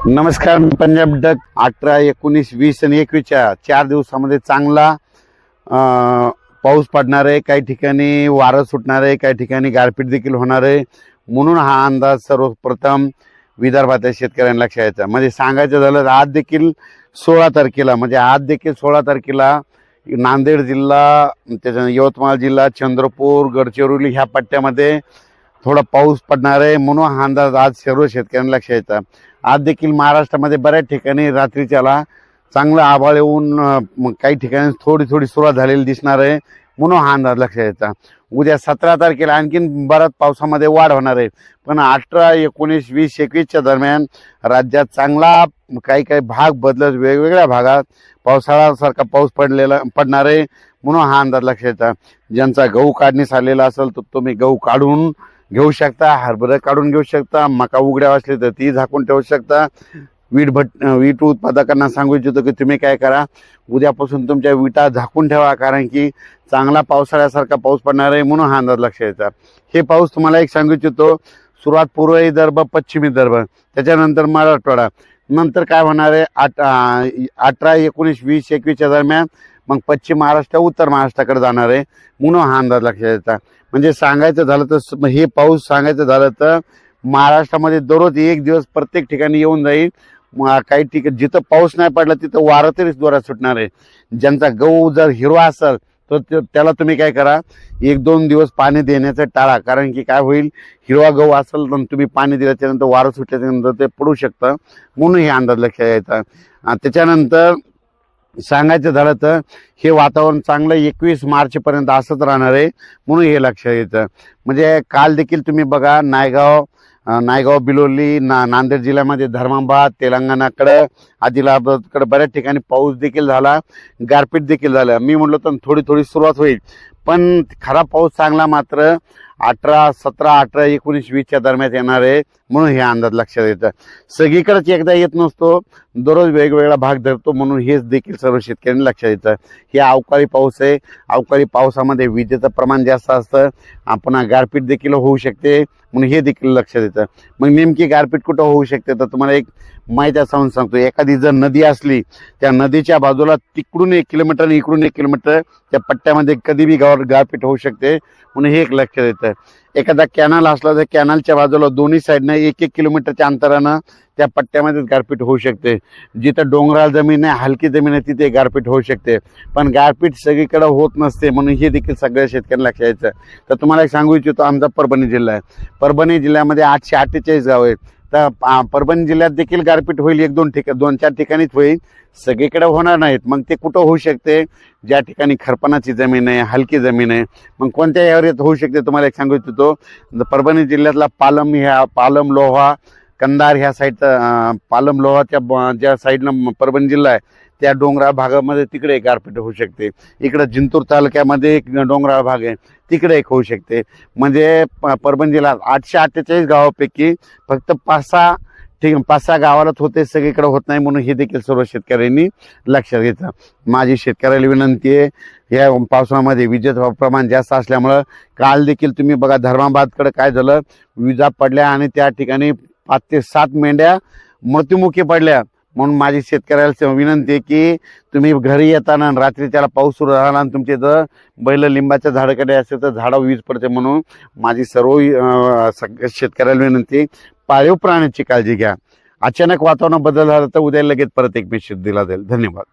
नमस्कार. पंजाब डक 18, 19, 20 आणि 21च्या 4 दिवसामध्ये चांगला पाऊस पडणार आहे. काही ठिकाणी वारं सुटणार आहे, काही ठिकाणी गारपीट देखील होणार आहे. म्हणून हा अंदाज सर्वप्रथम विदर्भातील शेतकऱ्यांना लक्षात यायचा. म्हणजे सांगायचं झालं तर आज देखील 16 तारखेला म्हणजे आज देखील 16 तारखेला नांदेड जिल्हा, त्याच्यानंतर यवतमाळ जिल्हा, चंद्रपूर, गडचिरोली ह्या पट्ट्यामध्ये थोडा पाऊस पडणार आहे. म्हणून हा अंदाज आज सर्व शेतकऱ्यांना लक्षात यायचा. आज देखील महाराष्ट्रामध्ये बऱ्याच ठिकाणी रात्रीच्याला चांगलं आभाळ येऊन काही ठिकाणी थोडी थोडी सुरुवात झालेली दिसणार आहे. म्हणून हा अंदाज लक्षात यायचा. उद्या 17 तारखेला आणखीन बराच पावसामध्ये वाढ होणार आहे. पण 18, 19, 20, 21च्या दरम्यान राज्यात चांगला काही भाग बदलत वेगवेगळ्या भागात पावसाळ्यासारखा पाऊस पडणार आहे. म्हणून हा अंदाज लक्षात यायचा. ज्यांचा गहू काढणीस आलेला असेल तर तुम्ही गहू काढून घेऊ शकता, हरभरा काढून घेऊ शकता, मका उघड्या असली तर ती झाकून ठेवू शकता. वीट उत्पादकांना सांगू इच्छितो की तुम्ही काय करा, उद्यापासून तुमच्या विटा झाकून ठेवा, कारण की चांगला पावसाळ्यासारखा पाऊस पडणार आहे. म्हणून हा अंदाज लक्षात यायचा. हे पाऊस तुम्हाला एक सांगू इच्छितो, सुरुवात पूर्व विदर्भ, पश्चिम विदर्भ, त्याच्यानंतर मराठवाडा, नंतर काय होणार आहे 18, 19, 20, 21च्या दरम्यान मग पश्चिम महाराष्ट्र, उत्तर महाराष्ट्राकडे जाणार आहे. म्हणून हा अंदाज लक्षात यायचा. म्हणजे सांगायचं झालं तर हे पाऊस सांगायचं झालं तर महाराष्ट्रामध्ये दररोज एक दिवस प्रत्येक ठिकाणी येऊन जाईल. काही ठिकाणी जिथं पाऊस नाही पडला तिथं वारं तरी जोरात सुटणार आहे. ज्यांचा गहू जर हिरवा असेल तर त्याला तुम्ही काय करा, 1-2 दिवस पाणी देण्याचं टाळा, कारण की काय होईल, हिरवा गहू असेल तर तुम्ही पाणी दिल्याच्या नंतर वारं सुटल्याच्या नंतर ते पडू शकतं. म्हणून हे अंदाज लक्षात यायचा. त्याच्यानंतर सांगायचं झालं तर हे वातावरण चांगलं 21 मार्चपर्यंत असंच राहणार आहे. म्हणून हे लक्षात यायचं. म्हणजे काल देखील तुम्ही बघा, नायगाव, बिलोली, नांदेड जिल्ह्यामध्ये, धर्माबाद, तेलंगणाकडं, आदिलाबादकडे बऱ्याच ठिकाणी पाऊस देखील झाला, गारपीट देखील झाला. मी म्हटलं तर थोडी थोडी सुरुवात होईल, पण खरा पाऊस चांगला मात्र 17, 18, 19, 20च्या दरम्यान येणार आहे. म्हणून हे अंदाज लक्षात येतं. सगळीकडेच एकदा येत नसतो, दररोज वेगवेगळा भाग धरतो. म्हणून हेच देखील सर्व शेतकऱ्यांनी लक्षात येतं. हे अवकाळी पाऊस आहे. अवकाळी पावसामध्ये विजेचं प्रमाण जास्त असतं, पुन्हा गारपीट देखील होऊ शकते. म्हणून हे देखील लक्षात येतं. मग नेमकी गारपीट कुठं होऊ शकते तर तुम्हाला एक माहिती असं सांगतो. एखादी जर नदी असली, त्या नदीच्या बाजूला तिकडून 1 किलोमीटर आणि इकडून 1 किलोमीटर त्या पट्ट्यामध्ये कधी बी गारपीट होऊ शकते. म्हणून हे एक लक्षात येतं. एखादा कॅनल असला तर कॅनलच्या बाजूला दोन्ही साईडनं 1-1 किलोमीटरच्या अंतरानं त्या पट्ट्यामध्ये गारपीट होऊ शकते. जिथं डोंगराळ जमीन आहे, हलकी जमीन आहे, तिथे गारपीट होऊ शकते. पण गारपीट सगळीकडे होत नसते. म्हणून हे देखील सगळ्या शेतकऱ्यांना लक्षात यायचं. तर तुम्हाला एक सांगू इच्छितो, आमचा परभणी जिल्हा आहे. परभणी जिल्ह्यामध्ये 848 गाव आहेत. तर परभणी जिल्ह्यात देखील गारपीट होईल. 2-4 ठिकाणीच होईल, सगळीकडे होणार नाहीत. मग ते कुठं होऊ शकते, ज्या ठिकाणी खरपणाची जमीन आहे, हलकी जमीन आहे. मग कोणत्या एरियात होऊ शकते तुम्हाला एक सांगू इच्छितो. परभणी जिल्ह्यातला पालम, लोहा, कंधार ह्या साईडचा, पालम लोहाच्या ज्या साईडनं परभणी जिल्हा आहे त्या डोंगराळ भागामध्ये तिकडे गारपीट होऊ शकते. इकडं जिंतूर तालुक्यामध्ये एक डोंगराळ भाग आहे, तिकडे एक होऊ शकते. म्हणजे परभणी जिल्ह्यात 848 गावापैकी फक्त 5-6 गावालाच होते, सगळीकडे होत नाही. म्हणून हे देखील सर्व शेतकऱ्यांनी लक्षात घ्यायचं. माझी शेतकऱ्याला विनंती आहे, या पावसामध्ये विजेचं प्रमाण जास्त असल्यामुळं काल देखील तुम्ही बघा, धर्माबादकडे काय झालं, विजा पडल्या आणि त्या ठिकाणी 5 ते 7 मेंढ्या मृत्युमुखी पडल्या. म्हणून माझी शेतकऱ्याला विनंती आहे की तुम्ही घरी येताना रात्री त्याला पाऊस सुरू झाला आणि तुमचे जर बैल लिंबाच्या झाडाकडे असेल तर झाडावर वीज पडते. म्हणून माझी सर्व सगळ्या शेतकऱ्याला विनंती, पाळीव प्राण्याची काळजी घ्या. अचानक वातावरण बदल झाला तर उद्या लगेच परत एक मेसेज दिला जाईल. धन्यवाद.